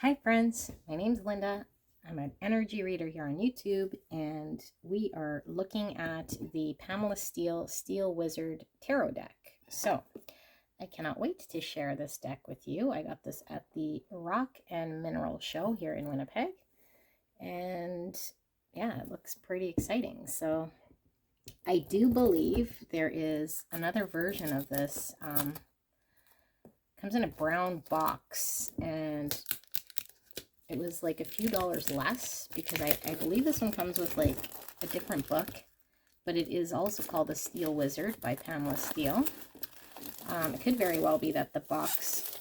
Hi friends, my name's Linda. I'm an energy reader here on YouTube, and we are looking at the Pamela Steele Wizard Tarot deck. So I cannot wait to share this deck with you. I got this at the Rock and Mineral Show here in Winnipeg, and yeah, it looks pretty exciting. So I do believe there is another version of this. Comes in a brown box, and it was like a few dollars less because I believe this one comes with like a different book, but it is also called The Steele Wizard by Pamela Steele. It could very well be that the box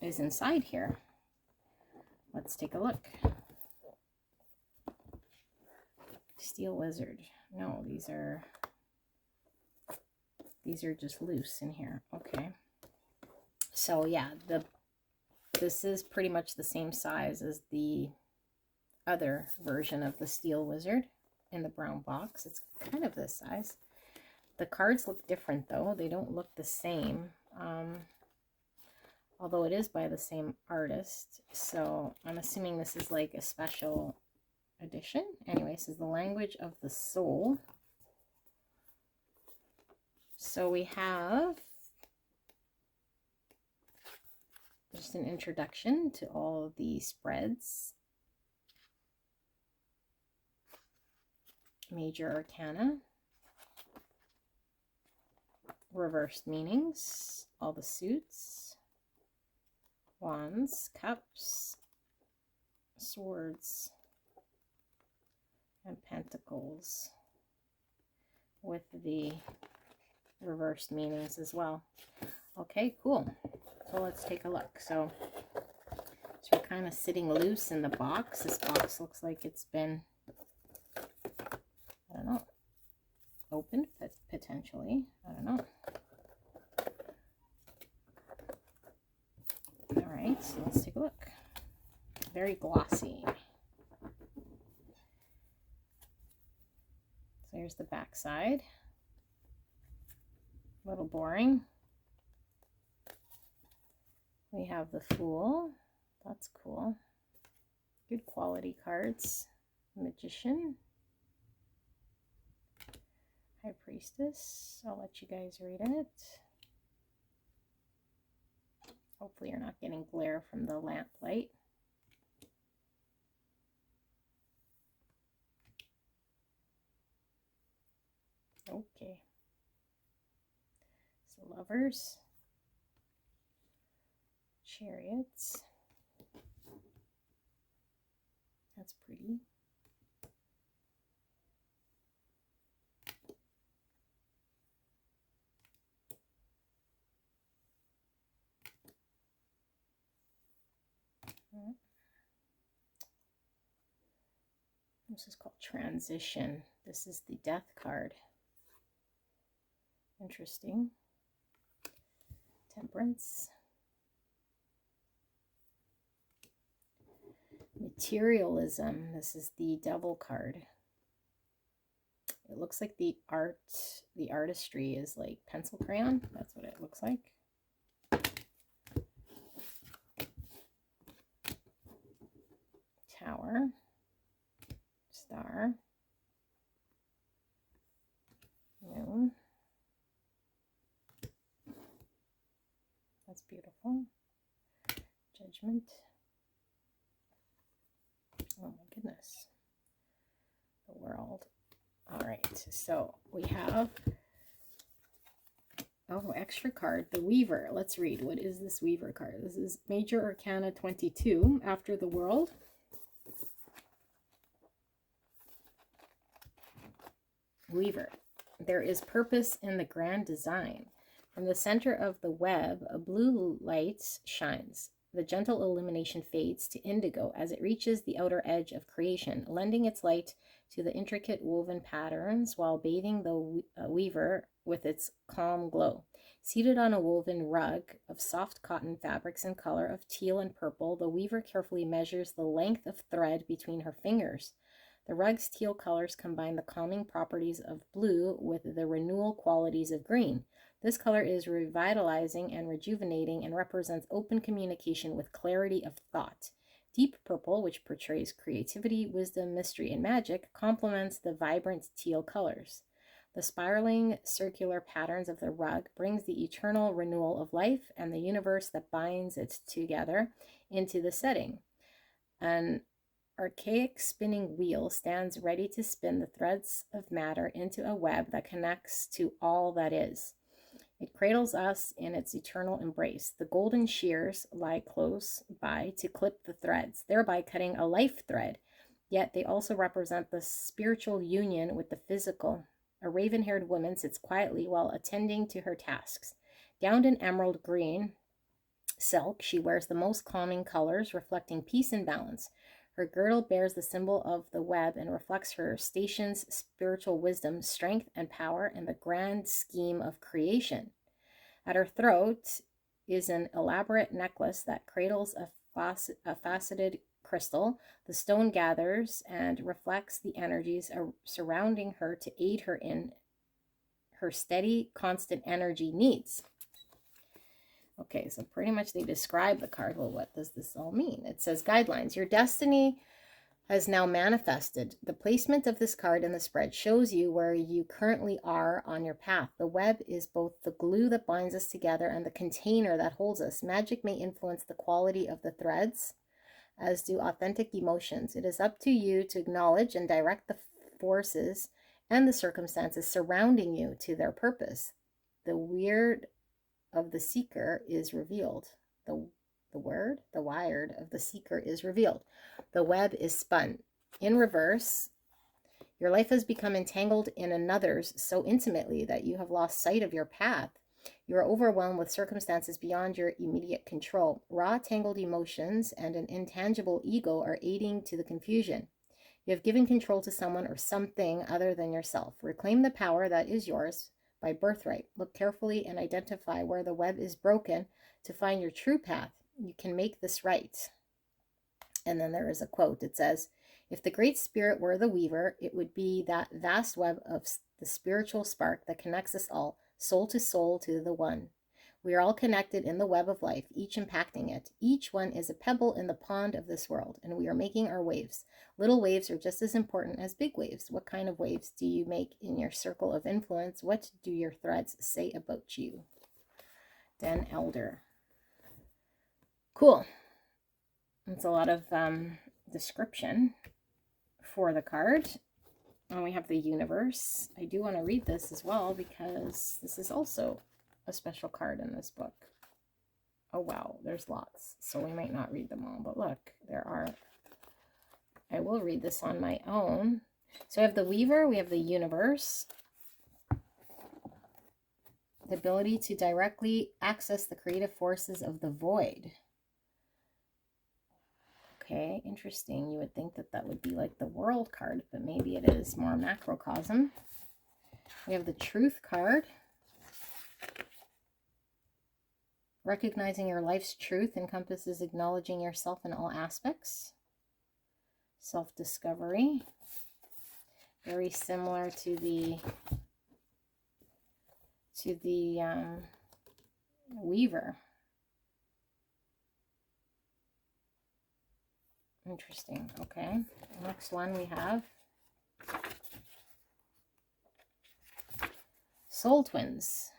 is inside here. Let's take a look. Steele Wizard. No, these are just loose in here. Okay. So yeah, this is pretty much the same size as the other version of the Steele Wizard in the brown box. It's kind of this size. The cards look different though. They don't look the same. Although it is by the same artist. So I'm assuming this is like a special edition. Anyway, this is the language of the soul. So we have just an introduction to all of the spreads. Major Arcana. Reversed meanings. All the suits. Wands, cups, swords, and pentacles. With the reversed meanings as well. Okay, cool. So let's take a look. So we're kind of sitting loose in the box. This box looks like it's been, I don't know, opened potentially. I don't know. All right, so let's take a look. Very glossy. So here's the back side. A little boring. We have the Fool. That's cool. Good quality cards. Magician. High Priestess. I'll let you guys read it. Hopefully you're not getting glare from the lamp light. Okay. So Lovers. Chariots. That's pretty. This is called Transition. This is the Death card. Interesting. Temperance. Materialism. This is the Devil card. It looks like the artistry is like pencil crayon. That's what it looks like. Tower. Star. Moon. That's beautiful. Judgment. Oh my goodness. The World. All right, so we have, oh, extra card, the Weaver. Let's read. What is this Weaver card? This is Major Arcana 22, After the World. Weaver. There is purpose in the grand design. From the center of the web, a blue light shines. The gentle illumination fades to indigo as it reaches the outer edge of creation, lending its light to the intricate woven patterns while bathing the weaver with its calm glow. Seated on a woven rug of soft cotton fabrics in color of teal and purple, the weaver carefully measures the length of thread between her fingers. The rug's teal colors combine the calming properties of blue with the renewal qualities of green. This color is revitalizing and rejuvenating and represents open communication with clarity of thought. Deep purple, which portrays creativity, wisdom, mystery, and magic, complements the vibrant teal colors. The spiraling circular patterns of the rug brings the eternal renewal of life and the universe that binds it together into the setting. An archaic spinning wheel stands ready to spin the threads of matter into a web that connects to all that is. It cradles us in its eternal embrace. The golden shears lie close by to clip the threads, thereby cutting a life thread. Yet they also represent the spiritual union with the physical. A raven-haired woman sits quietly while attending to her tasks. Gowned in emerald green silk, she wears the most calming colors, reflecting peace and balance. Her girdle bears the symbol of the web and reflects her station's spiritual wisdom, strength, and power in the grand scheme of creation. At her throat is an elaborate necklace that cradles a faceted crystal. The stone gathers and reflects the energies surrounding her to aid her in her steady, constant energy needs. Okay, so pretty much they describe the card. Well, what does this all mean? It says guidelines. Your destiny has now manifested. The placement of this card in the spread shows you where you currently are on your path. The web is both the glue that binds us together and the container that holds us. Magic may influence the quality of the threads, as do authentic emotions. It is up to you to acknowledge and direct the forces and the circumstances surrounding you to their purpose. The weird of the seeker is revealed. The wired of the seeker is revealed. The web is spun. In reverse, your life has become entangled in another's so intimately that you have lost sight of your path. You are overwhelmed with circumstances beyond your immediate control. Raw, tangled emotions and an intangible ego are aiding to the confusion. You have given control to someone or something other than yourself. Reclaim the power that is yours by birthright. Look carefully and identify where the web is broken to find your true path. You can make this right. And then there is a quote. It says, if the Great Spirit were the weaver, it would be that vast web of the spiritual spark that connects us all, soul to the one. We are all connected in the web of life, each impacting it. Each one is a pebble in the pond of this world, and we are making our waves. Little waves are just as important as big waves. What kind of waves do you make in your circle of influence? What do your threads say about you? Den Elder. Cool. It's a lot of description for the card. And we have the universe. I do want to read this as well because this is also a special card in this book. Oh wow, there's lots, so we might not read them all, but look, there are. I will read this on my own. So we have the weaver, we have the universe, the ability to directly access the creative forces of the void. Okay, interesting. You would think that that would be like the world card, but maybe it is more macrocosm. We have the truth card. Recognizing your life's truth encompasses acknowledging yourself in all aspects. Self-discovery. Very similar to the weaver. Interesting. Okay. Next one we have soul twins.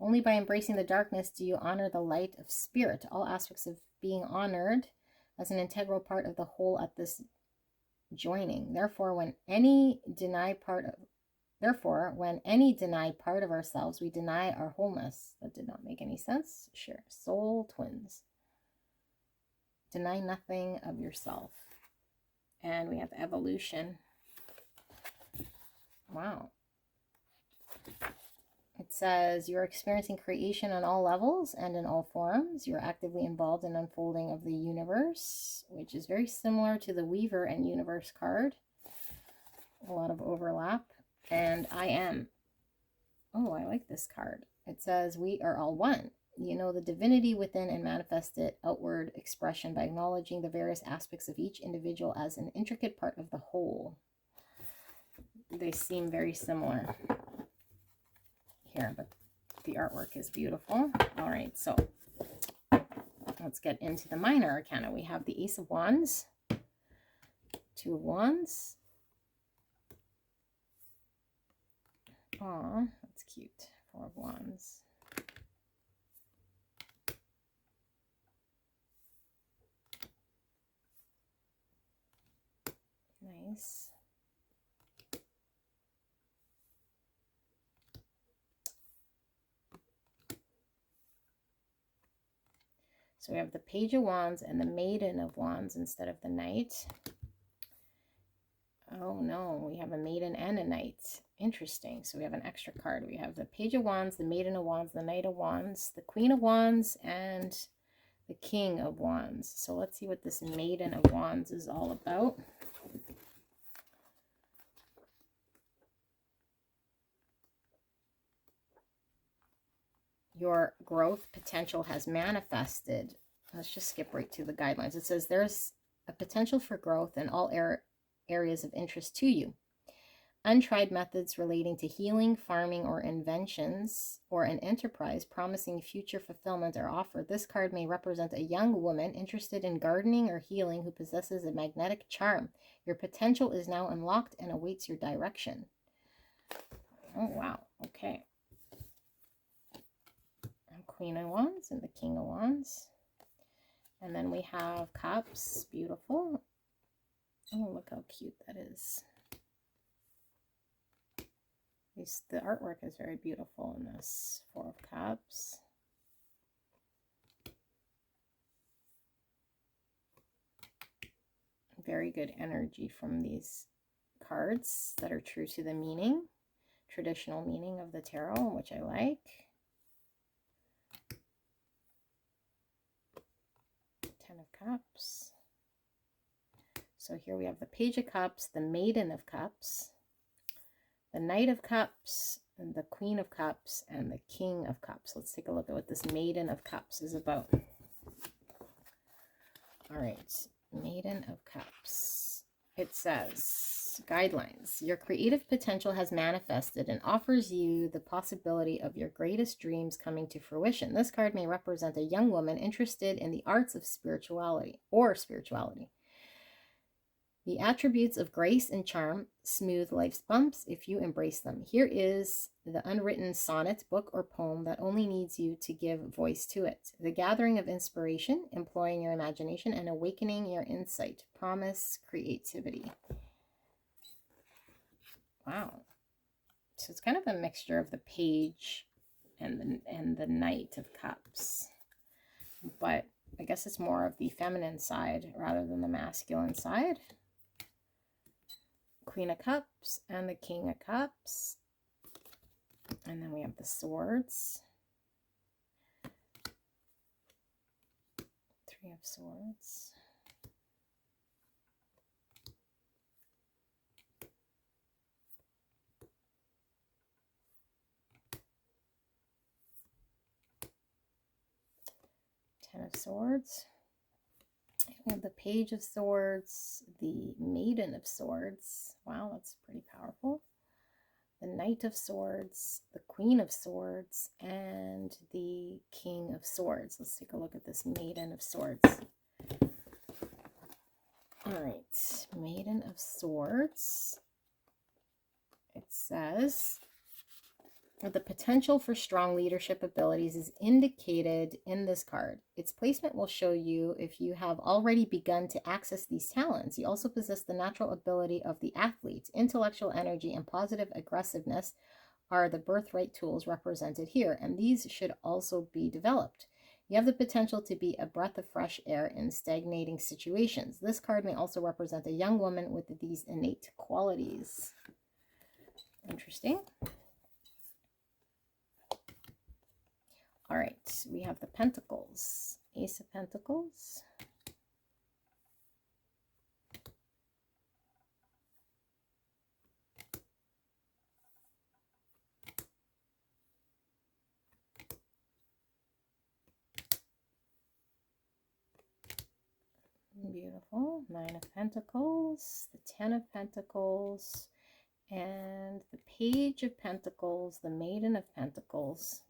Only by embracing the darkness do you honor the light of spirit. All aspects of being honored as an integral part of the whole at this joining. Therefore, when any deny part of ourselves, we deny our wholeness. That did not make any sense. Sure. Soul twins. Deny nothing of yourself. And we have evolution. Wow. It says, you're experiencing creation on all levels and in all forms. You're actively involved in unfolding of the universe, which is very similar to the Weaver and Universe card. A lot of overlap. And I am. Oh, I like this card. It says, we are all one. You know the divinity within and manifest it outward expression by acknowledging the various aspects of each individual as an intricate part of the whole. They seem very similar. here, but the artwork is beautiful. All right, so let's get into the minor arcana. We have the Ace of Wands, Two of Wands. Aw, that's cute. Four of Wands. Nice. So we have the Page of Wands and the Maiden of Wands instead of the Knight. Oh no, we have a Maiden and a Knight. Interesting. So we have an extra card. We have the Page of Wands, the Maiden of Wands, the Knight of Wands, the Queen of Wands, and the King of Wands. So let's see what this Maiden of Wands is all about. Your growth potential has manifested. Let's just skip right to the guidelines. It says there's a potential for growth in all areas of interest to you. Untried methods relating to healing, farming, or inventions, or an enterprise promising future fulfillment are offered. This card may represent a young woman interested in gardening or healing who possesses a magnetic charm. Your potential is now unlocked and awaits your direction. Oh, wow. Okay. Queen of Wands and the King of Wands. And then we have Cups. Beautiful. Oh, look how cute that is. The artwork is very beautiful in this Four of Cups. Very good energy from these cards that are true to the meaning, traditional meaning of the tarot, which I like. Ten of Cups. So here we have the Page of Cups, the Maiden of Cups, the Knight of Cups, and the Queen of Cups, and the King of Cups. Let's take a look at what this Maiden of Cups is about. All right, Maiden of Cups. It says, guidelines. Your creative potential has manifested and offers you the possibility of your greatest dreams coming to fruition. This card may represent a young woman interested in the arts of spirituality. The attributes of grace and charm smooth life's bumps if you embrace them. Here is the unwritten sonnet, book, or poem that only needs you to give voice to it. The gathering of inspiration, employing your imagination, and awakening your insight. Promise creativity. Wow. So it's kind of a mixture of the Page and the Knight of Cups. But I guess it's more of the feminine side rather than the masculine side. Queen of Cups and the King of Cups. And then we have the Swords. Three of Swords. Ten of Swords. We have the Page of Swords, the Maiden of Swords. Wow, that's pretty powerful. The Knight of Swords, the Queen of Swords, and the King of Swords. Let's take a look at this Maiden of Swords. All right, Maiden of Swords. It says, the potential for strong leadership abilities is indicated in this card. Its placement will show you if you have already begun to access these talents. You also possess the natural ability of the athlete. Intellectual energy and positive aggressiveness are the birthright tools represented here, and these should also be developed. You have the potential to be a breath of fresh air in stagnating situations. This card may also represent a young woman with these innate qualities. Interesting. All right, we have the Pentacles, Ace of Pentacles. Beautiful. Nine of Pentacles, the Ten of Pentacles, and the Page of Pentacles, the Maiden of Pentacles.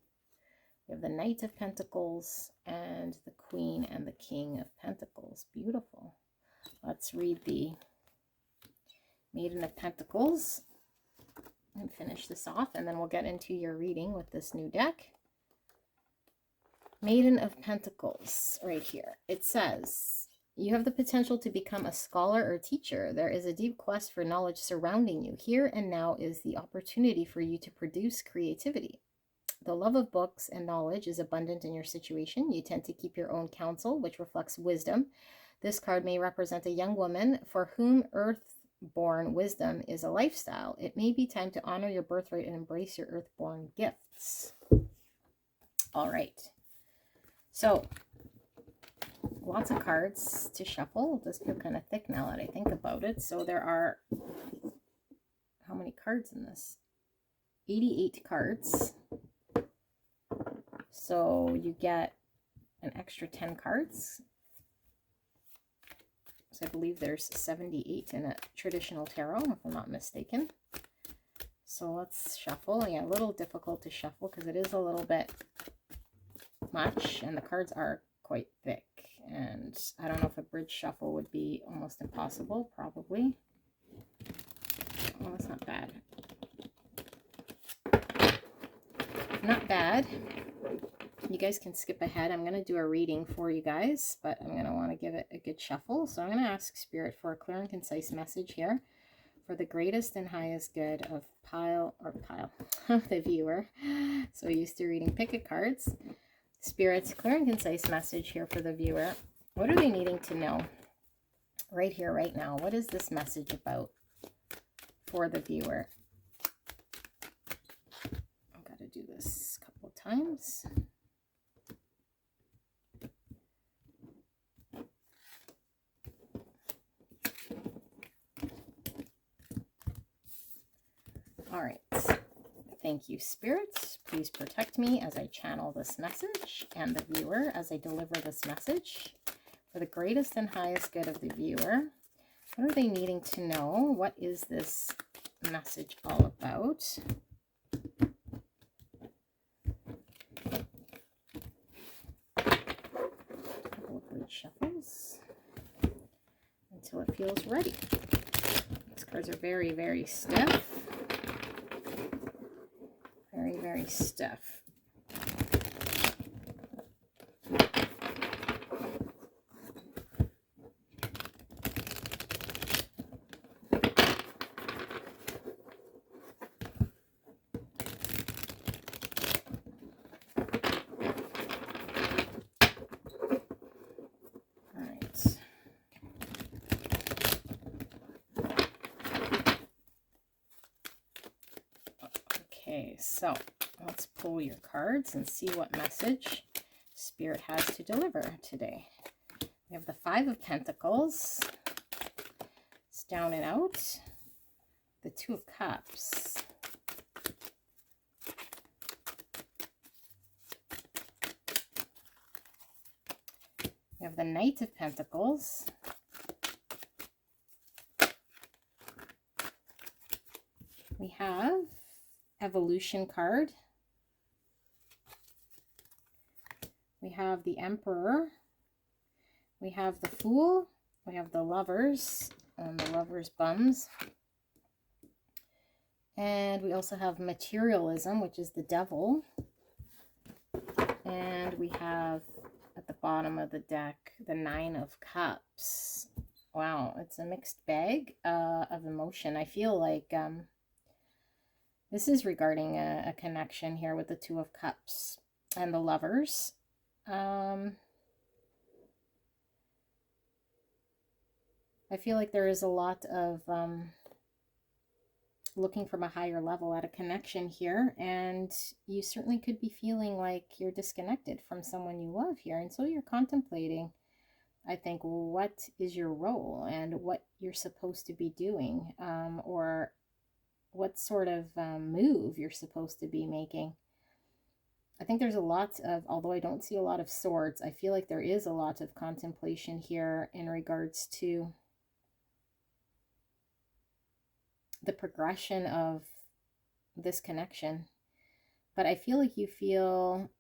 We have the Knight of Pentacles and the Queen and the King of Pentacles. Beautiful. Let's read the Maiden of Pentacles and finish this off, and then we'll get into your reading with this new deck. Maiden of Pentacles, right here. It says, you have the potential to become a scholar or teacher. There is a deep quest for knowledge surrounding you. Here and now is the opportunity for you to produce creativity. The love of books and knowledge is abundant in your situation. You tend to keep your own counsel, which reflects wisdom. This card may represent a young woman for whom earth-born wisdom is a lifestyle. It may be time to honor your birthright and embrace your earth-born gifts. All right. So, lots of cards to shuffle. It does feel kind of thick now that I think about it. So there are, how many cards in this? 88 cards. So you get an extra 10 cards. So I believe there's 78 in a traditional tarot, if I'm not mistaken. So let's shuffle. Yeah, a little difficult to shuffle because it is a little bit much and the cards are quite thick. And I don't know if a bridge shuffle would be almost impossible, probably. Oh, that's not bad. Not bad. You guys can skip ahead. I'm going to do a reading for you guys, but I'm going to want to give it a good shuffle. So I'm going to ask Spirit for a clear and concise message here for the greatest and highest good of the viewer. So used to reading picket cards. Spirit's clear and concise message here for the viewer. What are they needing to know right here, right now? What is this message about for the viewer? I've got to do this a couple of times. All right. Thank you, Spirit. Please protect me as I channel this message and the viewer as I deliver this message for the greatest and highest good of the viewer. What are they needing to know? What is this message all about? A couple of bridge shuffles until it feels ready. These cards are very, very stiff. Very, very stiff. All right. Okay, so let's pull your cards and see what message Spirit has to deliver today. We have the Five of Pentacles. It's down and out. The Two of Cups. We have the Knight of Pentacles. We have Evolution card. We have the Emperor. We have the Fool. We have the Lovers and the Lovers' bums. And we also have Materialism, which is the Devil. And we have at the bottom of the deck the Nine of Cups. Wow, it's a mixed bag of emotion. I feel like this is regarding a connection here with the Two of Cups and the Lovers. I feel like there is a lot of looking from a higher level at a connection here, and you certainly could be feeling like you're disconnected from someone you love here, and so you're contemplating, I think, what is your role and what you're supposed to be doing, or what sort of move you're supposed to be making. I think there's a lot of, although I don't see a lot of swords, I feel like there is a lot of contemplation here in regards to the progression of this connection. But I feel like you feel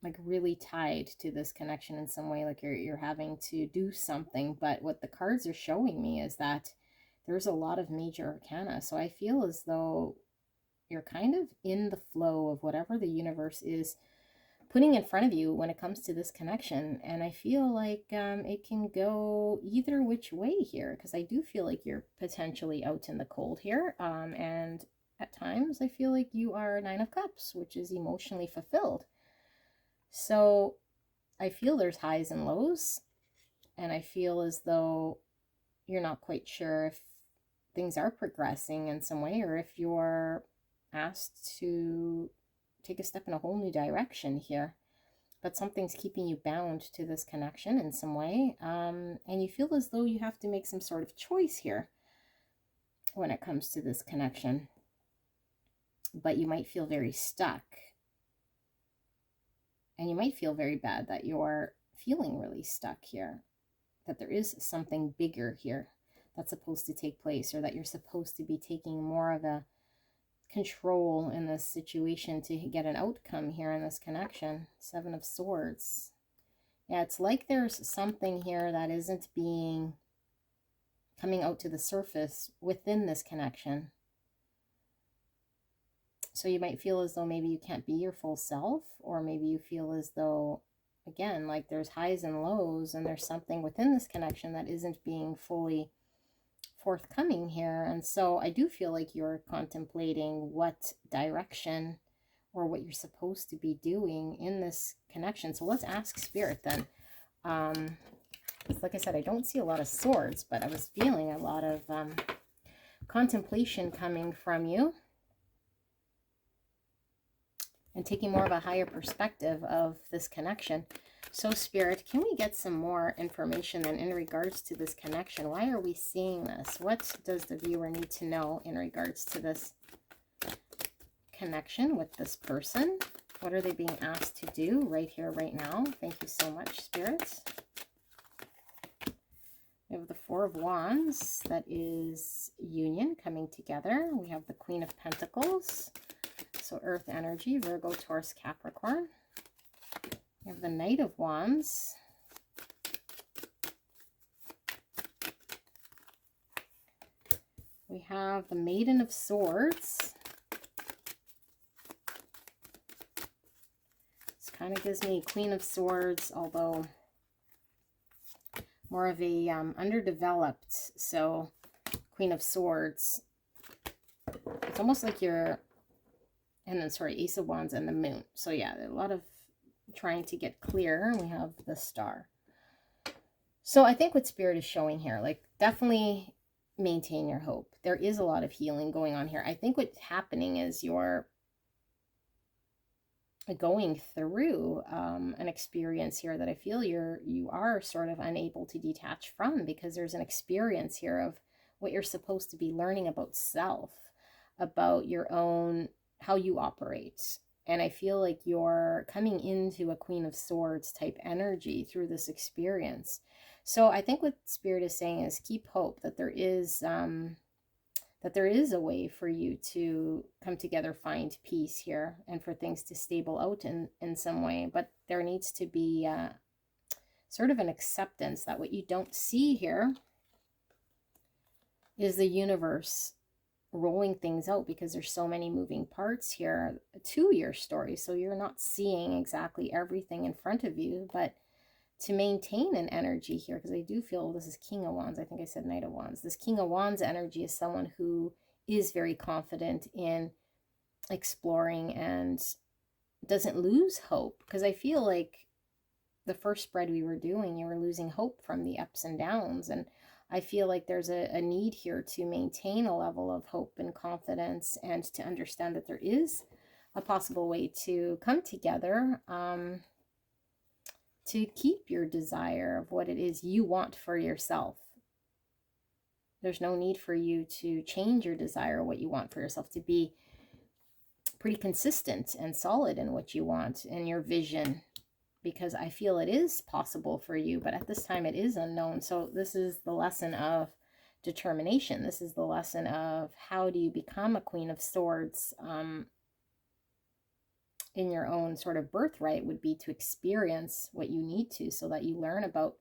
like really tied to this connection in some way, like you're having to do something. But what the cards are showing me is that there's a lot of major arcana. So I feel as though you're kind of in the flow of whatever the universe is putting in front of you when it comes to this connection. And I feel like it can go either which way here, because I do feel like you're potentially out in the cold here. And at times I feel like you are Nine of Cups, which is emotionally fulfilled. So I feel there's highs and lows, and I feel as though you're not quite sure if things are progressing in some way, or if you're asked to take a step in a whole new direction here. But something's keeping you bound to this connection in some way, and you feel as though you have to make some sort of choice here when it comes to this connection. But you might feel very stuck, and you might feel very bad that you're feeling really stuck here, that there is something bigger here that's supposed to take place, or that you're supposed to be taking more of a control in this situation to get an outcome here in this connection. Seven of Swords. Yeah, it's like there's something here that isn't coming out to the surface within this connection. So you might feel as though maybe you can't be your full self, or maybe you feel as though, again, like there's highs and lows, and there's something within this connection that isn't being fully forthcoming here. And so I do feel like you're contemplating what direction or what you're supposed to be doing in this connection. So let's ask Spirit then. Like I said, I don't see a lot of swords, but I was feeling a lot of contemplation coming from you, and taking more of a higher perspective of this connection. So Spirit, can we get some more information then in regards to this connection? Why are we seeing this? What does the viewer need to know in regards to this connection with this person? What are they being asked to do right here, right now? Thank you so much, Spirit. We have the Four of Wands. That is union, coming together. We have the Queen of Pentacles. So Earth energy, Virgo, Taurus, Capricorn. We have the Knight of Wands. We have the Maiden of Swords. This kind of gives me Queen of Swords, although more of a underdeveloped. So Queen of Swords. It's almost like you're... And then, sorry, Ace of Wands and the Moon. So yeah, a lot of trying to get clear. We have the Star. So I think what Spirit is showing here, like, definitely maintain your hope. There is a lot of healing going on here. I think what's happening is you're going through an experience here that I feel you are sort of unable to detach from, because there's an experience here of what you're supposed to be learning about self, about your own, how you operate. And I feel like you're coming into a Queen of Swords type energy through this experience. So I think what Spirit is saying is keep hope that there is a way for you to come together, find peace here, and for things to stable out in some way. But there needs to be sort of an acceptance that what you don't see here is the universe rolling things out, because there's so many moving parts here to your story. So you're not seeing exactly everything in front of you, but to maintain an energy here, because I do feel this is King of Wands. I think I said Knight of Wands. This King of Wands energy is someone who is very confident in exploring and doesn't lose hope, because I feel like the first spread we were doing, you were losing hope from the ups and downs, and I feel like there's a need here to maintain a level of hope and confidence, and to understand that there is a possible way to come together to keep your desire of what it is you want for yourself. There's no need for you to change your desire, what you want for yourself, to be pretty consistent and solid in what you want and your vision because I feel it is possible for you, but at this time it is unknown. So this is the lesson of determination. This is the lesson of how do you become a Queen of Swords in your own sort of birthright, would be to experience what you need to, so that you learn about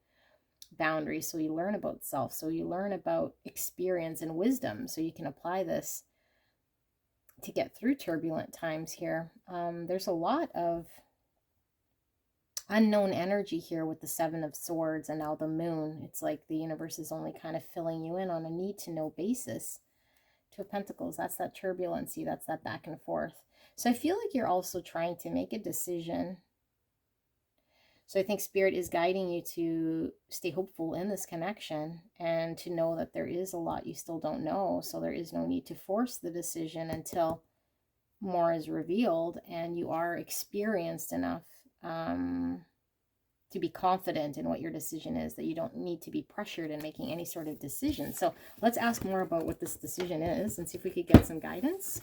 boundaries, so you learn about self, so you learn about experience and wisdom, so you can apply this to get through turbulent times here. There's a lot of unknown energy here with the Seven of Swords and now the Moon. It's like the universe is only kind of filling you in on a need-to-know basis. Two of Pentacles, that's that turbulency, that's that back and forth. So I feel like you're also trying to make a decision. So I think Spirit is guiding you to stay hopeful in this connection and to know that there is a lot you still don't know. So there is no need to force the decision until more is revealed and you are experienced enough to be confident in what your decision is, that you don't need to be pressured in making any sort of decision. So let's ask more about what this decision is and see if we could get some guidance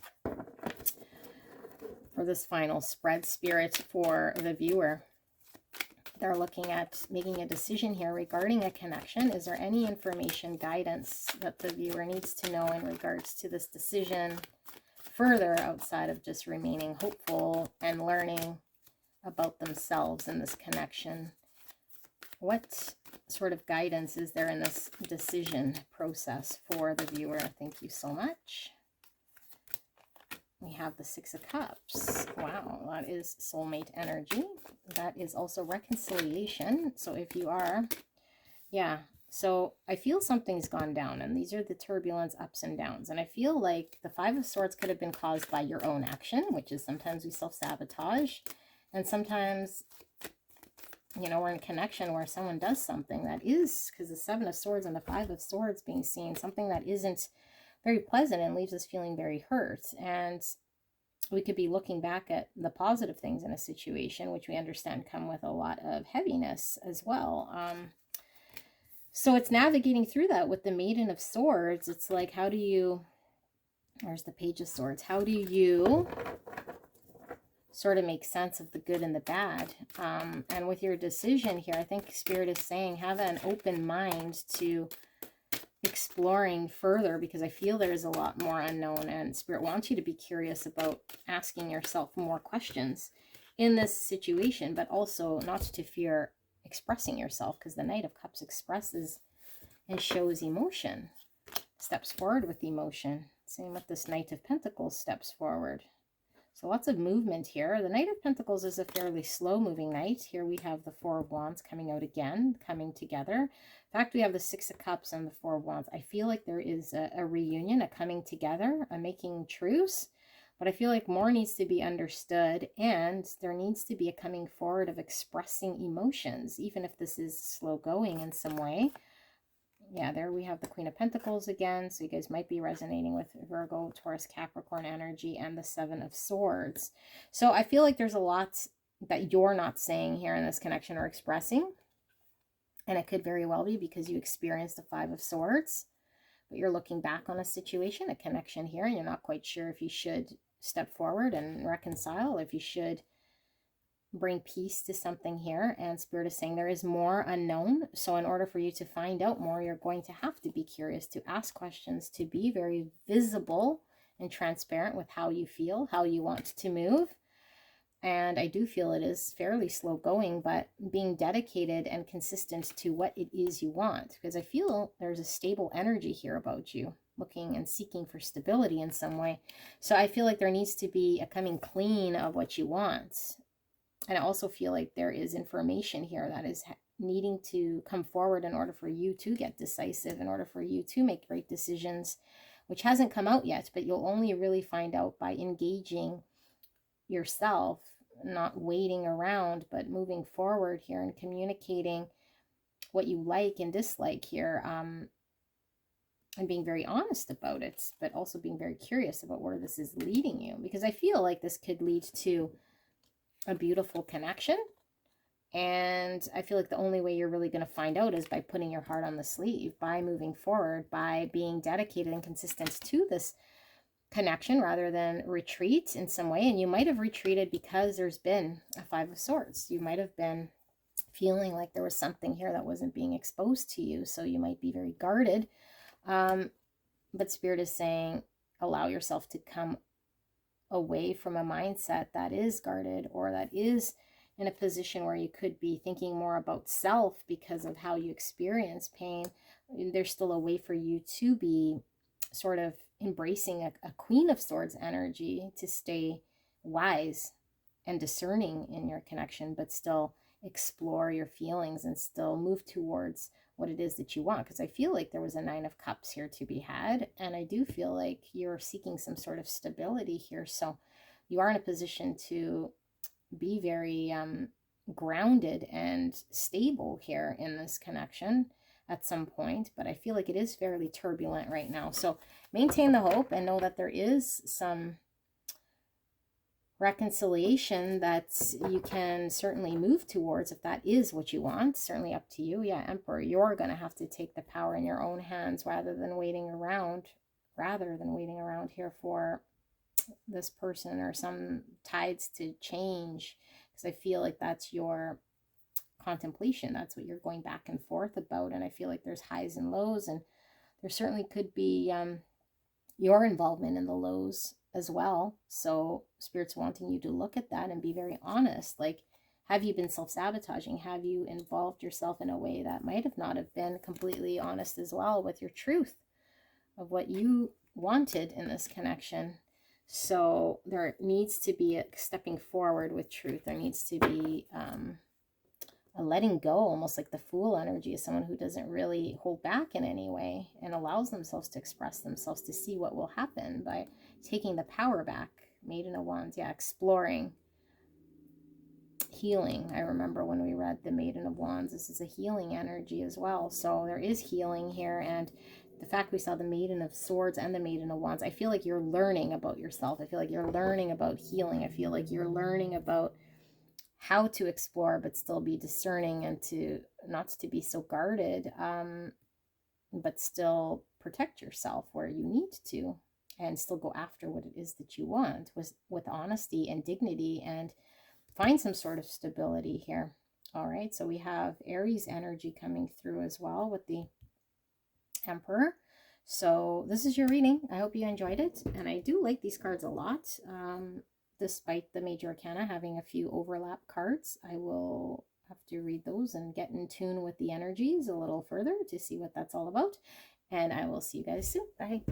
for this final spread, Spirit, for the viewer. They're looking at making a decision here regarding a connection. Is there any information, guidance that the viewer needs to know in regards to this decision further, outside of just remaining hopeful and learning about themselves in this connection? What sort of guidance is there in this decision process for the viewer? Thank you so much. We have the Six of Cups. Wow, that is soulmate energy. That is also reconciliation. So if you are, yeah, so I feel something's gone down, and these are the turbulence, ups and downs. And I feel like the Five of Swords could have been caused by your own action, which is sometimes we self-sabotage. And sometimes, you know, we're in connection where someone does something that is, because the Seven of Swords and the Five of Swords being seen, something that isn't very pleasant and leaves us feeling very hurt. And we could be looking back at the positive things in a situation, which we understand come with a lot of heaviness as well. So it's navigating through that with the Maiden of Swords. It's like, how do you, there's the Page of Swords, how do you sort of make sense of the good and the bad? And with your decision here, I think Spirit is saying have an open mind to exploring further, because I feel there's a lot more unknown, and Spirit wants you to be curious about asking yourself more questions in this situation, but also not to fear expressing yourself, because the Knight of Cups expresses and shows emotion, steps forward with emotion. Same with this Knight of Pentacles, steps forward. So lots of movement here. The Knight of Pentacles is a fairly slow-moving knight. Here we have the Four of Wands coming out again, coming together. In fact, we have the Six of Cups and the Four of Wands. I feel like there is a reunion, a coming together, a making truce. But I feel like more needs to be understood, and there needs to be a coming forward of expressing emotions, even if this is slow going in some way. Yeah, there we have the Queen of Pentacles again. So you guys might be resonating with Virgo, Taurus, Capricorn energy, and the Seven of Swords. So I feel like there's a lot that you're not saying here in this connection or expressing. And it could very well be because you experienced the Five of Swords, but you're looking back on a situation, a connection here, and you're not quite sure if you should step forward and reconcile, if you should bring peace to something here. And Spirit is saying there is more unknown. So in order for you to find out more, you're going to have to be curious, to ask questions, to be very visible and transparent with how you feel, how you want to move. And I do feel it is fairly slow going, but being dedicated and consistent to what it is you want, because I feel there's a stable energy here about you, looking and seeking for stability in some way. So I feel like there needs to be a coming clean of what you want. And I also feel like there is information here that is needing to come forward in order for you to get decisive, in order for you to make great decisions, which hasn't come out yet, but you'll only really find out by engaging yourself, not waiting around, but moving forward here and communicating what you like and dislike here, and being very honest about it, but also being very curious about where this is leading you, because I feel like this could lead to a beautiful connection. And I feel like the only way you're really going to find out is by putting your heart on the sleeve, by moving forward, by being dedicated and consistent to this connection rather than retreat in some way. And you might have retreated because there's been a Five of Swords. You might have been feeling like there was something here that wasn't being exposed to you. So you might be very guarded. But Spirit is saying, allow yourself to come away from a mindset that is guarded, or that is in a position where you could be thinking more about self because of how you experience pain. There's still a way for you to be sort of embracing a Queen of Swords energy, to stay wise and discerning in your connection, but still explore your feelings and still move towards what it is that you want. Because I feel like there was a Nine of Cups here to be had, and I do feel like you're seeking some sort of stability here. So you are in a position to be very grounded and stable here in this connection at some point, but I feel like it is fairly turbulent right now. So maintain the hope and know that there is some reconciliation that you can certainly move towards if that is what you want. Certainly up to you. Yeah, Emperor, you're going to have to take the power in your own hands rather than waiting around here for this person or some tides to change, because I feel like that's your contemplation. That's what you're going back and forth about, and I feel like there's highs and lows, and there certainly could be your involvement in the lows as well. So Spirit's wanting you to look at that and be very honest. Like, have you been self-sabotaging? Have you involved yourself in a way that might have not have been completely honest as well with your truth of what you wanted in this connection? So there needs to be a stepping forward with truth. There needs to be a letting go, almost like the Fool energy is someone who doesn't really hold back in any way and allows themselves to express themselves, to see what will happen by taking the power back. Maiden of Wands, yeah, exploring, healing. I remember when we read the Maiden of Wands, this is a healing energy as well. So there is healing here, and the fact we saw the Maiden of Swords and the Maiden of Wands, I feel like you're learning about yourself. I feel like you're learning about healing. I feel like you're learning about how to explore but still be discerning, and to not to be so guarded, but still protect yourself where you need to, and still go after what it is that you want with honesty and dignity, and find some sort of stability here. All right, so we have Aries energy coming through as well with the Emperor. So this is your reading. I hope you enjoyed it, and I do like these cards a lot. Despite the major arcana having a few overlap cards, I will have to read those and get in tune with the energies a little further to see what that's all about. And I will see you guys soon. Bye.